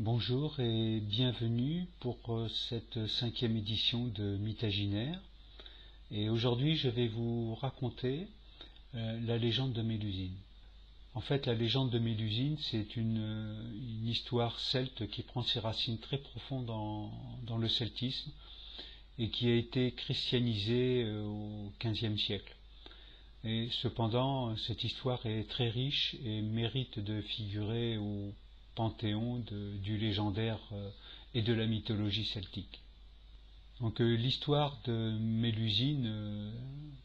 Bonjour et bienvenue pour cette 5e édition de Mythaginaire. Et aujourd'hui je vais vous raconter la légende de Mélusine. En fait, la légende de Mélusine, c'est une histoire celte qui prend ses racines très profondes dans le celtisme et qui a été christianisée au XVe siècle. Et cependant, cette histoire est très riche et mérite de figurer au panthéon du légendaire et de la mythologie celtique. Donc l'histoire de Mélusine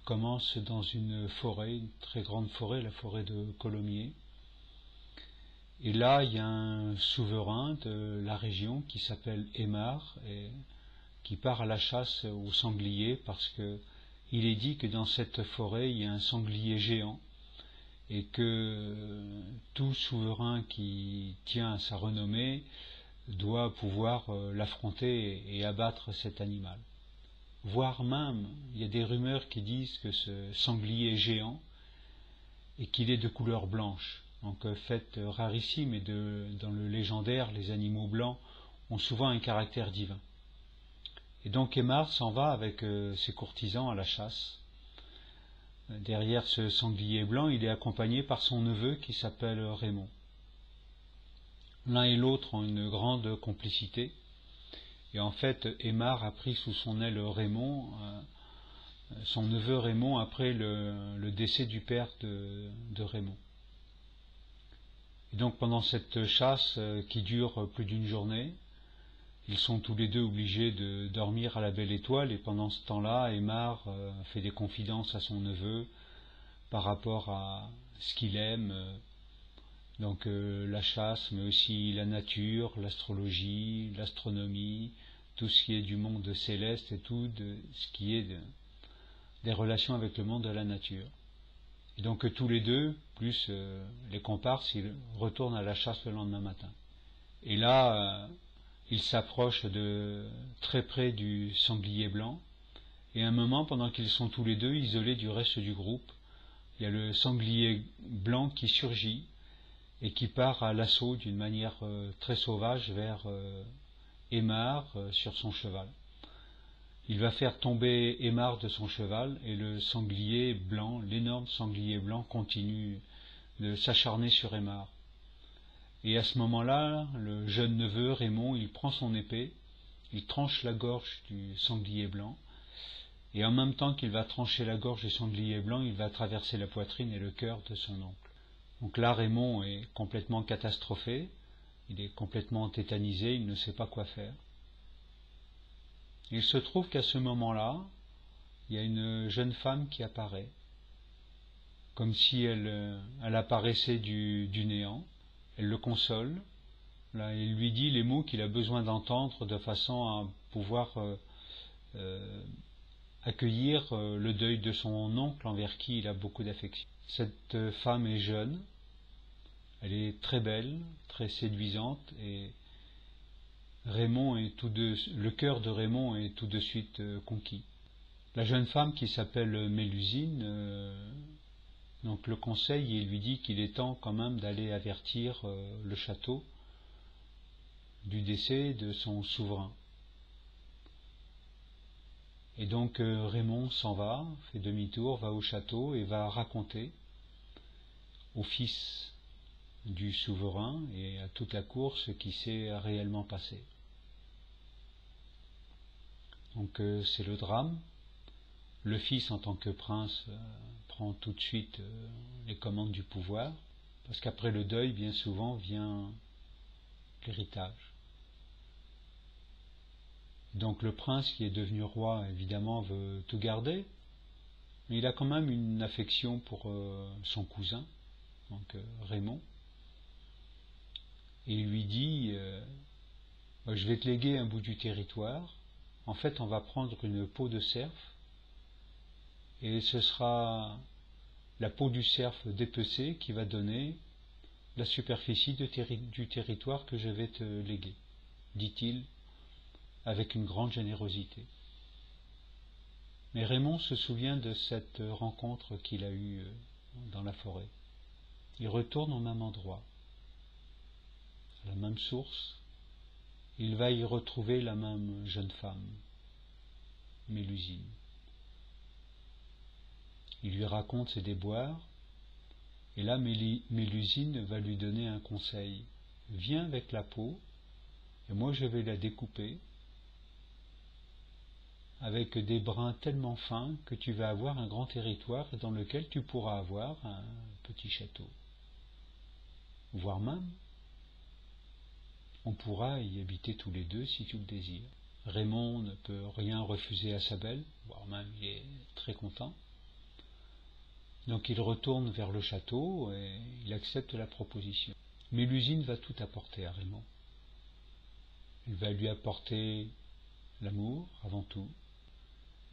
commence dans une forêt, une très grande forêt, la forêt de Colomiers. Et là, il y a un souverain de la région qui s'appelle Aymar et qui part à la chasse au sanglier parce que il est dit que dans cette forêt, il y a un sanglier géant et que tout souverain qui tient à sa renommée doit pouvoir l'affronter et abattre cet animal. Voire même, il y a des rumeurs qui disent que ce sanglier est géant et qu'il est de couleur blanche. Donc fait rarissime, et dans le légendaire, les animaux blancs ont souvent un caractère divin. Et donc Aymar s'en va avec ses courtisans à la chasse. Derrière ce sanglier blanc, il est accompagné par son neveu qui s'appelle Raymond. L'un et l'autre ont une grande complicité. Et en fait, Aymar a pris sous son aile Raymond, son neveu Raymond, après le décès du père de Raymond. Et donc pendant cette chasse qui dure plus d'une journée, ils sont tous les deux obligés de dormir à la belle étoile, et pendant ce temps-là, Aymar fait des confidences à son neveu par rapport à ce qu'il aime, donc la chasse, mais aussi la nature, l'astrologie, l'astronomie, tout ce qui est du monde céleste et tout ce qui est des relations avec le monde de la nature. Et donc tous les deux, plus les comparses, ils retournent à la chasse le lendemain matin. Et là, ils s'approchent de très près du sanglier blanc, et à un moment, pendant qu'ils sont tous les deux isolés du reste du groupe, il y a le sanglier blanc qui surgit et qui part à l'assaut d'une manière très sauvage vers Aymar sur son cheval. Il va faire tomber Aymar de son cheval, et le sanglier blanc, l'énorme sanglier blanc, continue de s'acharner sur Aymar. Et à ce moment-là, le jeune neveu Raymond, il prend son épée, il tranche la gorge du sanglier blanc, et en même temps qu'il va trancher la gorge du sanglier blanc, il va traverser la poitrine et le cœur de son oncle. Donc là, Raymond est complètement catastrophé, il est complètement tétanisé, il ne sait pas quoi faire. Il se trouve qu'à ce moment-là, il y a une jeune femme qui apparaît, comme si elle apparaissait du néant. Elle le console, là, elle lui dit les mots qu'il a besoin d'entendre de façon à pouvoir accueillir le deuil de son oncle envers qui il a beaucoup d'affection. Cette femme est jeune, elle est très belle, très séduisante, et le cœur de Raymond est tout de suite conquis. La jeune femme, qui s'appelle Mélusine, donc le conseille et lui dit qu'il est temps quand même d'aller avertir le château du décès de son souverain. Et donc Raymond s'en va, fait demi-tour, va au château et va raconter au fils du souverain et à toute la cour ce qui s'est réellement passé. Donc c'est le drame. Le fils, en tant que prince, prend tout de suite les commandes du pouvoir, parce qu'après le deuil, bien souvent, vient l'héritage. Donc le prince, qui est devenu roi, évidemment, veut tout garder, mais il a quand même une affection pour son cousin, donc Raymond, et il lui dit je vais te léguer un bout du territoire. En fait, on va prendre une peau de cerf, et ce sera la peau du cerf dépecée qui va donner la superficie du territoire que je vais te léguer, dit-il avec une grande générosité. Mais Raymond se souvient de cette rencontre qu'il a eue dans la forêt. Il retourne au même endroit, à la même source, il va y retrouver la même jeune femme, Mélusine. Il lui raconte ses déboires, et là Mélusine va lui donner un conseil. Viens avec la peau, et moi je vais la découper avec des brins tellement fins que tu vas avoir un grand territoire dans lequel tu pourras avoir un petit château. Voire même, on pourra y habiter tous les deux si tu le désires. Raymond ne peut rien refuser à sa belle, voire même il est très content. Donc il retourne vers le château et il accepte la proposition. Mélusine va tout apporter à Raymond. Elle va lui apporter l'amour avant tout.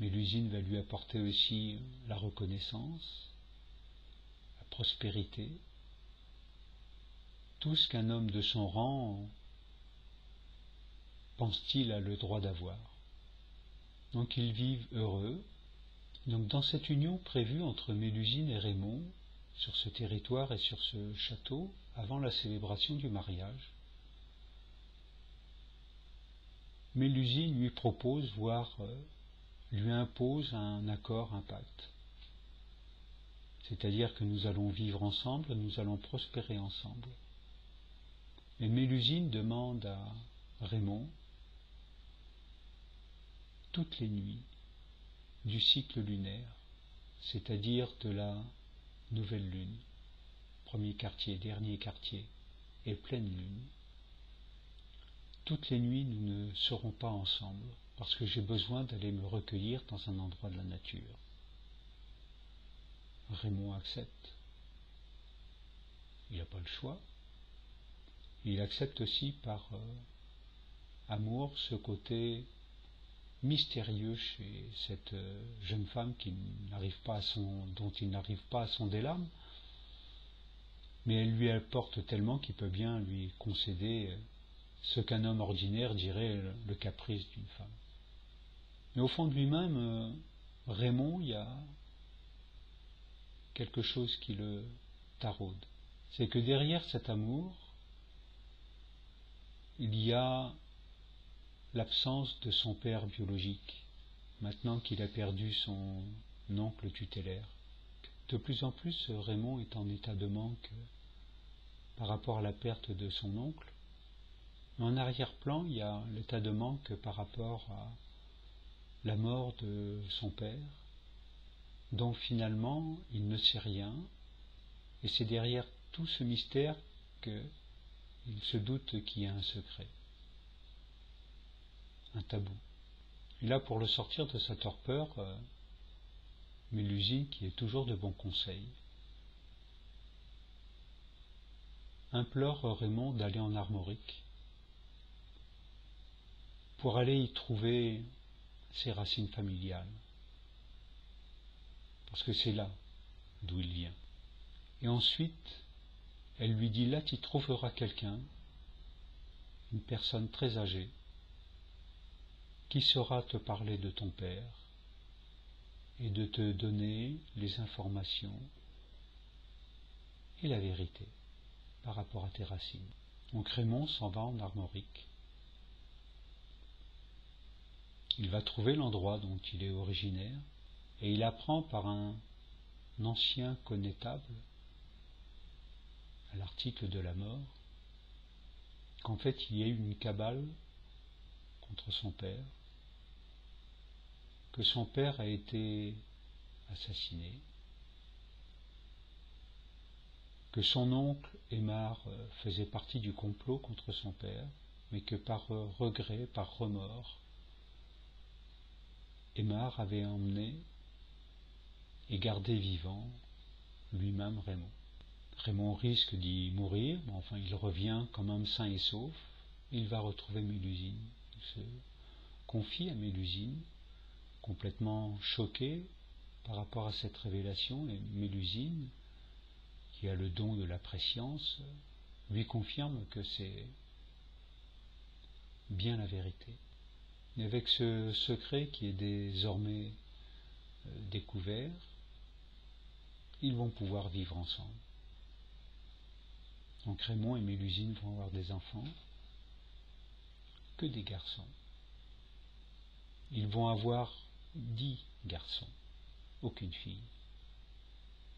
Mélusine va lui apporter aussi la reconnaissance, la prospérité, tout ce qu'un homme de son rang pense-t-il a le droit d'avoir. Donc ils vivent heureux. Donc dans cette union prévue entre Mélusine et Raymond, sur ce territoire et sur ce château, avant la célébration du mariage, Mélusine lui propose, voire lui impose un accord, un pacte. C'est-à-dire que nous allons vivre ensemble, nous allons prospérer ensemble. Et Mélusine demande à Raymond, toutes les nuits du cycle lunaire, c'est-à-dire de la nouvelle lune, premier quartier, dernier quartier, et pleine lune, toutes les nuits nous ne serons pas ensemble, parce que j'ai besoin d'aller me recueillir dans un endroit de la nature. Raymond accepte. Il n'a pas le choix. Il accepte aussi par amour ce côté mystérieux chez cette jeune femme dont il n'arrive pas à sonder l'âme, mais elle lui apporte tellement qu'il peut bien lui concéder ce qu'un homme ordinaire dirait le caprice d'une femme. Mais au fond de lui-même, Raymond, il y a quelque chose qui le taraude. C'est que derrière cet amour, il y a l'absence de son père biologique, maintenant qu'il a perdu son oncle tutélaire. De plus en plus, Raymond est en état de manque par rapport à la perte de son oncle. Mais en arrière-plan, il y a l'état de manque par rapport à la mort de son père, dont finalement il ne sait rien, et c'est derrière tout ce mystère qu'il se doute qu'il y a un secret, un tabou. Et là, pour le sortir de sa torpeur, Mélusine, qui est toujours de bons conseils, implore Raymond d'aller en Armorique pour aller y trouver ses racines familiales, parce que c'est là d'où il vient. Et ensuite, elle lui dit, là tu trouveras quelqu'un, une personne très âgée, qui saura te parler de ton père et de te donner les informations et la vérité par rapport à tes racines. Donc Raymond s'en va en Armorique. Il va trouver l'endroit dont il est originaire et il apprend par un ancien connétable à l'article de la mort qu'en fait il y a eu une cabale contre son père, que son père a été assassiné, que son oncle Aymar faisait partie du complot contre son père, mais que par regret, par remords, Aymar avait emmené et gardé vivant lui-même Raymond. Raymond risque d'y mourir, mais enfin il revient quand même sain et sauf. Il va retrouver Mélusine. Il se confie à Mélusine, complètement choqué par rapport à cette révélation, et Mélusine, qui a le don de la prescience, lui confirme que c'est bien la vérité. Et avec ce secret qui est désormais découvert, ils vont pouvoir vivre ensemble. Donc Raymond et Mélusine vont avoir des enfants que des garçons. Ils vont avoir 10 garçons, aucune fille.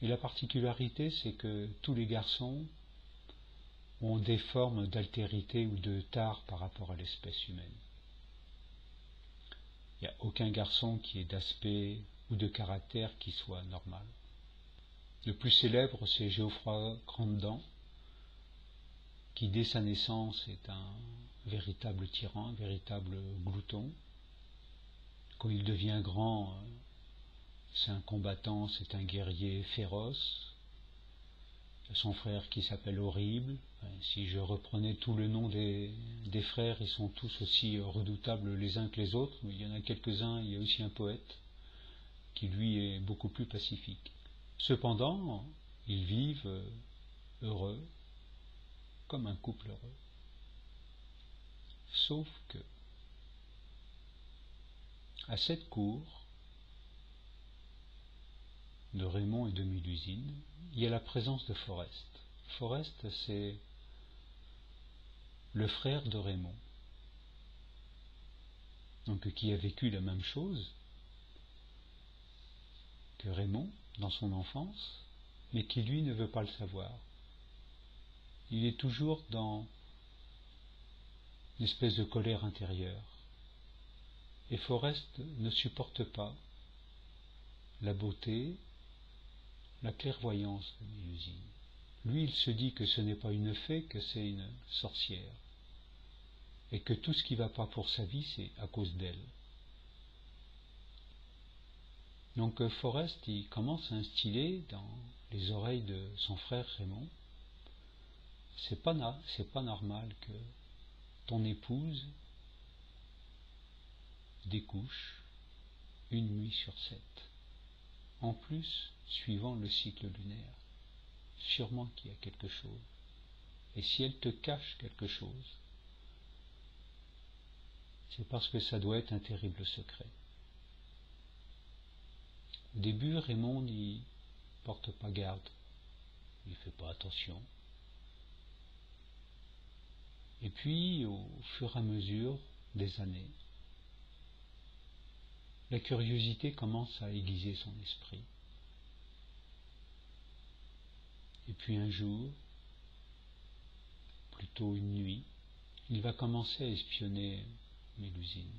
Et la particularité, c'est que tous les garçons ont des formes d'altérité ou de tare par rapport à l'espèce humaine. Il n'y a aucun garçon qui est d'aspect ou de caractère qui soit normal. Le plus célèbre, c'est Geoffroy Grandin, qui dès sa naissance est un véritable tyran, un véritable glouton. Quand il devient grand, c'est un combattant, c'est un guerrier féroce. Son frère qui s'appelle Horrible. Si je reprenais tout le nom des frères, ils sont tous aussi redoutables les uns que les autres, mais il y en a quelques-uns, il y a aussi un poète qui lui est beaucoup plus pacifique. Cependant, ils vivent heureux, comme un couple heureux. Sauf que, à cette cour de Raymond et de Mélusine, il y a la présence de Forest. Forest, c'est le frère de Raymond, donc qui a vécu la même chose que Raymond dans son enfance, mais qui lui ne veut pas le savoir. Il est toujours dans une espèce de colère intérieure. Et Forest ne supporte pas la beauté, la clairvoyance de Mélusine. Lui, il se dit que ce n'est pas une fée, que c'est une sorcière, et que tout ce qui ne va pas pour sa vie, c'est à cause d'elle. Donc Forest, il commence à instiller dans les oreilles de son frère Raymond, c'est pas normal que ton épouse découche une nuit sur 7. En plus, suivant le cycle lunaire, sûrement qu'il y a quelque chose. Et si elle te cache quelque chose, c'est parce que ça doit être un terrible secret. Au début, Raymond n'y porte pas garde, il ne fait pas attention. Et puis, au fur et à mesure des années, la curiosité commence à aiguiser son esprit. Et puis un jour, plutôt une nuit, il va commencer à espionner Mélusine.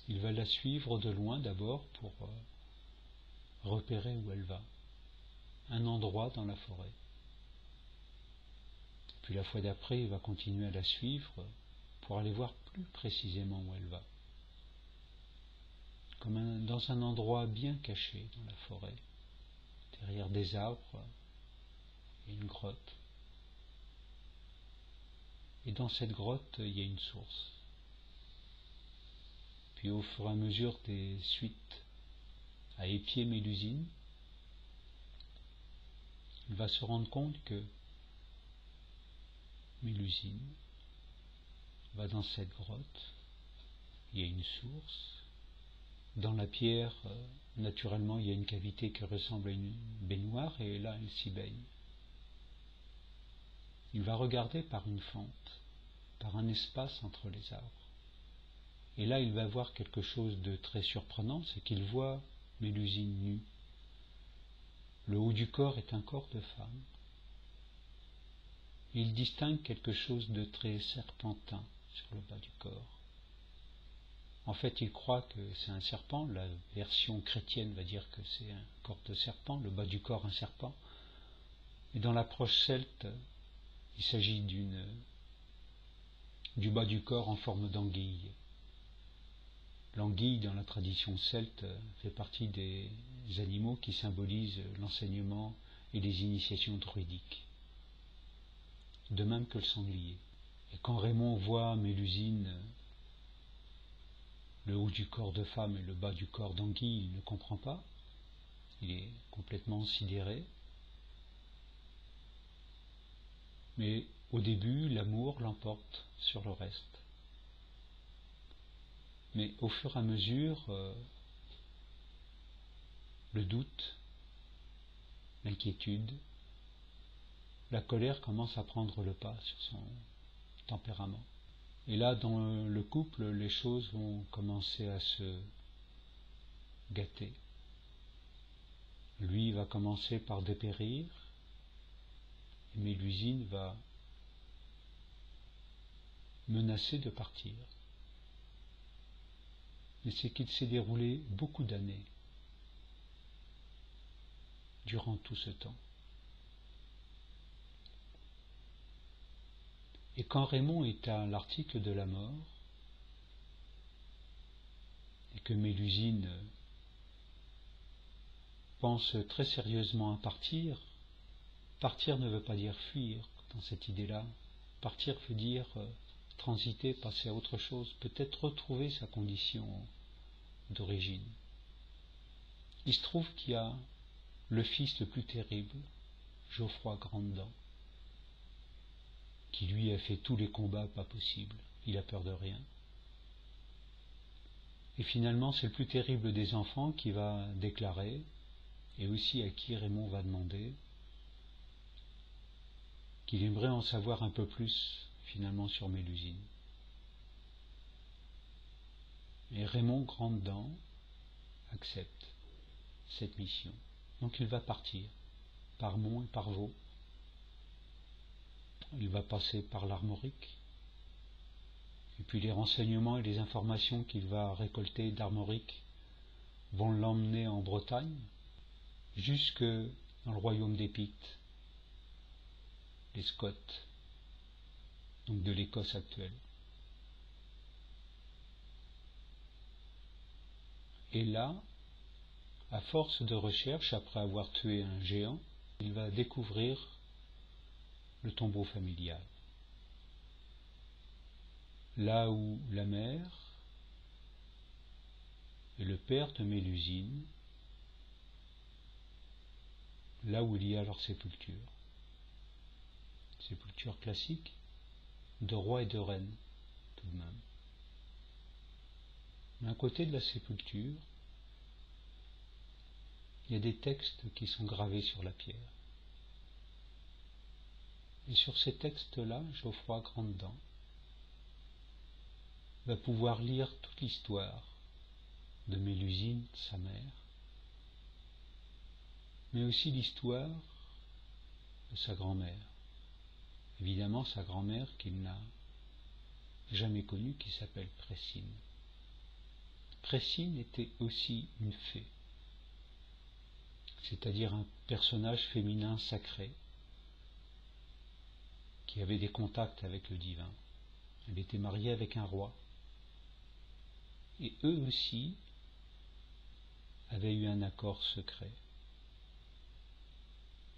Il va la suivre de loin d'abord pour repérer où elle va, un endroit dans la forêt. Puis la fois d'après, il va continuer à la suivre pour aller voir plus précisément où elle va. Comme dans un endroit bien caché dans la forêt, derrière des arbres et une grotte. Et dans cette grotte, il y a une source. Puis au fur et à mesure des suites à épier Mélusine, il va se rendre compte que Mélusine va dans cette grotte, il y a une source. Dans la pierre, naturellement, il y a une cavité qui ressemble à une baignoire, et là, elle s'y baigne. Il va regarder par une fente, par un espace entre les arbres. Et là, il va voir quelque chose de très surprenant, c'est qu'il voit Mélusine nue. Le haut du corps est un corps de femme. Il distingue quelque chose de très serpentin sur le bas du corps. En fait, il croit que c'est un serpent. La version chrétienne va dire que c'est un corps de serpent, le bas du corps un serpent. Et dans l'approche celte, il s'agit du bas du corps en forme d'anguille. L'anguille, dans la tradition celte, fait partie des animaux qui symbolisent l'enseignement et les initiations druidiques. De même que le sanglier. Et quand Raymond voit Mélusine, le haut du corps de femme et le bas du corps d'anguille, il ne comprend pas. Il est complètement sidéré. Mais au début, l'amour l'emporte sur le reste. Mais au fur et à mesure, le doute, l'inquiétude, la colère commence à prendre le pas sur son tempérament. Et là, dans le couple, les choses vont commencer à se gâter. Lui va commencer par dépérir, et Mélusine va menacer de partir. Mais c'est qu'il s'est déroulé beaucoup d'années durant tout ce temps. Et quand Raymond est à l'article de la mort, et que Mélusine pense très sérieusement à partir, partir ne veut pas dire fuir dans cette idée-là. Partir veut dire transiter, passer à autre chose, peut-être retrouver sa condition d'origine. Il se trouve qu'il y a le fils le plus terrible, Geoffroy Grandedent, qui lui a fait tous les combats pas possibles, il a peur de rien. Et finalement, c'est le plus terrible des enfants qui va déclarer, et aussi à qui Raymond va demander, qu'il aimerait en savoir un peu plus, finalement, sur Mélusine. Et Raymond Grandedent accepte cette mission. Donc il va partir, par Mont et par Vaux. Il va passer par l'Armorique. Et puis les renseignements et les informations qu'il va récolter d'Armorique vont l'emmener en Bretagne, jusque dans le royaume des Pictes, les Scots, donc de l'Écosse actuelle. Et là, à force de recherche, après avoir tué un géant, il va découvrir le tombeau familial. Là où la mère et le père de Mélusine, là où il y a leur sépulture. Sépulture classique de roi et de reine, tout de même. Mais à côté de la sépulture, il y a des textes qui sont gravés sur la pierre. Et sur ces textes-là, Geoffroy Grandedent va pouvoir lire toute l'histoire de Mélusine, sa mère, mais aussi l'histoire de sa grand-mère. Évidemment, sa grand-mère qu'il n'a jamais connue, qui s'appelle Pressine. Pressine était aussi une fée, c'est-à-dire un personnage féminin sacré qui avait des contacts avec le divin. Elle était mariée avec un roi. Et eux aussi avaient eu un accord secret.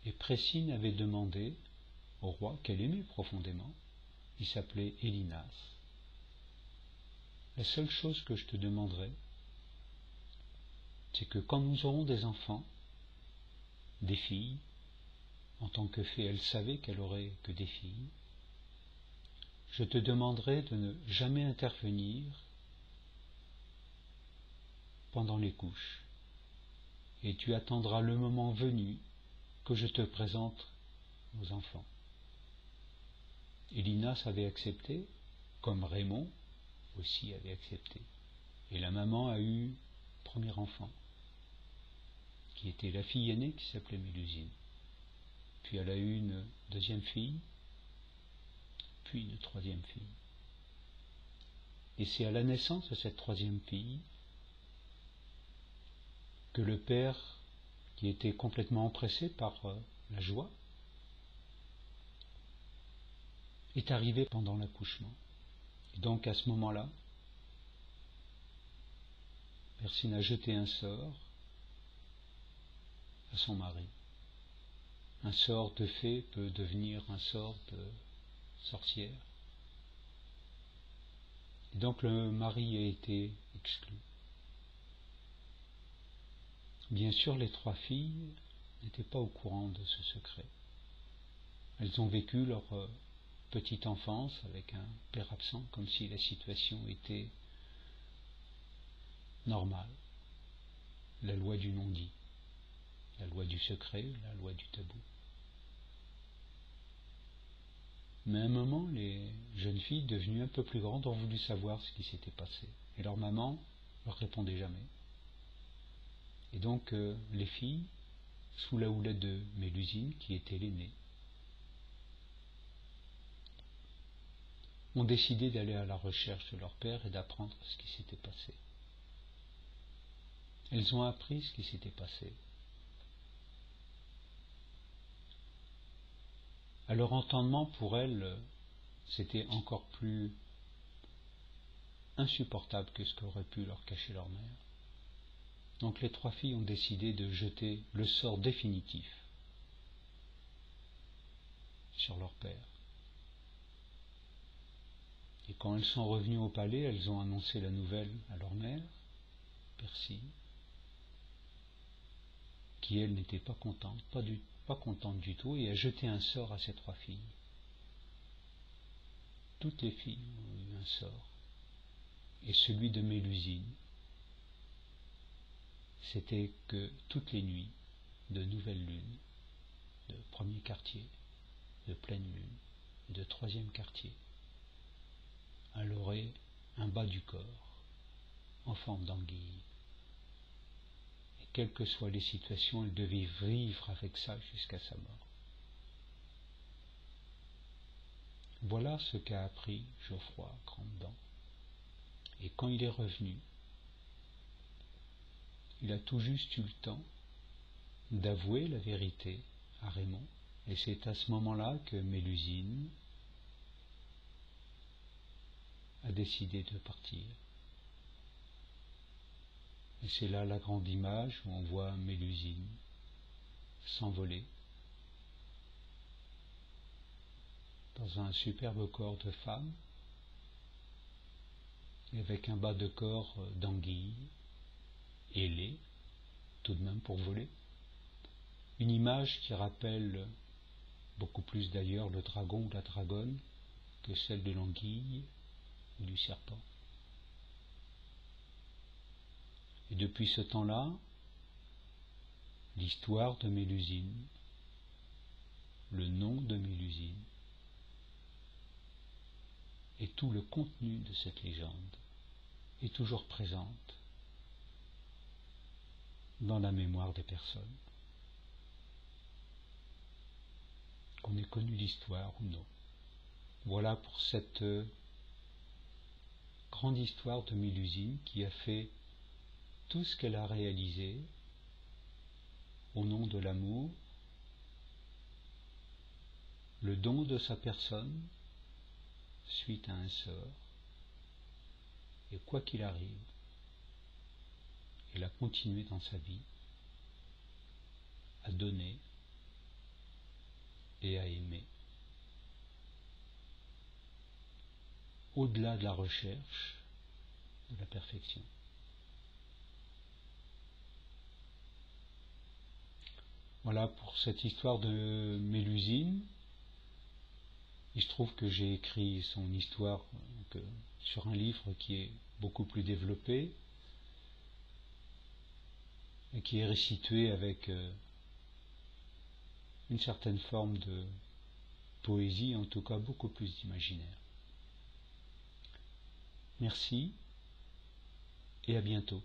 Et Pressine avait demandé au roi, qu'elle aimait profondément, il s'appelait Élinas. La seule chose que je te demanderai, c'est que quand nous aurons des enfants, des filles, en tant que fée, elle savait qu'elle aurait que des filles, je te demanderai de ne jamais intervenir pendant les couches, et tu attendras le moment venu que je te présente aux enfants. Élinas avait accepté, comme Raymond aussi avait accepté. Et la maman a eu le premier enfant, qui était la fille aînée qui s'appelait Mélusine. Puis elle a eu une deuxième fille, puis une troisième fille. Et c'est à la naissance de cette troisième fille que le père, qui était complètement empressé par la joie, est arrivé pendant l'accouchement. Et donc à ce moment-là, Persine a jeté un sort à son mari. Un sort de fée peut devenir un sort de sorcière. Et donc le mari a été exclu. Bien sûr, les trois filles n'étaient pas au courant de ce secret. Elles ont vécu leur petite enfance avec un père absent, comme si la situation était normale. La loi du non-dit, la loi du secret, la loi du tabou. Mais à un moment, les jeunes filles, devenues un peu plus grandes, ont voulu savoir ce qui s'était passé. Et leur maman leur répondait jamais. Et donc, les filles, sous la houlette de Mélusine, qui était l'aînée, ont décidé d'aller à la recherche de leur père et d'apprendre ce qui s'était passé. Elles ont appris ce qui s'était passé. À leur entendement, pour elles, c'était encore plus insupportable que ce qu'aurait pu leur cacher leur mère. Donc les trois filles ont décidé de jeter le sort définitif sur leur père. Et quand elles sont revenues au palais, elles ont annoncé la nouvelle à leur mère, Persille, qui elle n'était pas contente, pas contente du tout, et a jeté un sort à ces trois filles. Toutes les filles ont eu un sort. Et celui de Mélusine, c'était que toutes les nuits de nouvelle lune, de premier quartier, de pleine lune, de troisième quartier, elle aurait un bas du corps en forme d'anguille. Et quelles que soient les situations, elle devait vivre avec ça jusqu'à sa mort. Voilà ce qu'a appris Geoffroy Grandedent. Et quand il est revenu, il a tout juste eu le temps d'avouer la vérité à Raymond. Et c'est à ce moment-là que Mélusine a décidé de partir. Et c'est là la grande image où on voit Mélusine s'envoler dans un superbe corps de femme, et avec un bas de corps d'anguille, ailé, tout de même pour voler. Une image qui rappelle beaucoup plus d'ailleurs le dragon ou la dragonne que celle de l'anguille ou du serpent. Et depuis ce temps-là, l'histoire de Mélusine, le nom de Mélusine, et tout le contenu de cette légende est toujours présente dans la mémoire des personnes, qu'on ait connu l'histoire ou non. Voilà pour cette grande histoire de Mélusine qui a fait tout ce qu'elle a réalisé au nom de l'amour, le don de sa personne suite à un sort, et quoi qu'il arrive, elle a continué dans sa vie à donner et à aimer, au-delà de la recherche de la perfection. Voilà pour cette histoire de Mélusine. Il se trouve que j'ai écrit son histoire sur un livre qui est beaucoup plus développé et qui est restitué avec une certaine forme de poésie, en tout cas beaucoup plus d'imaginaire. Merci et à bientôt.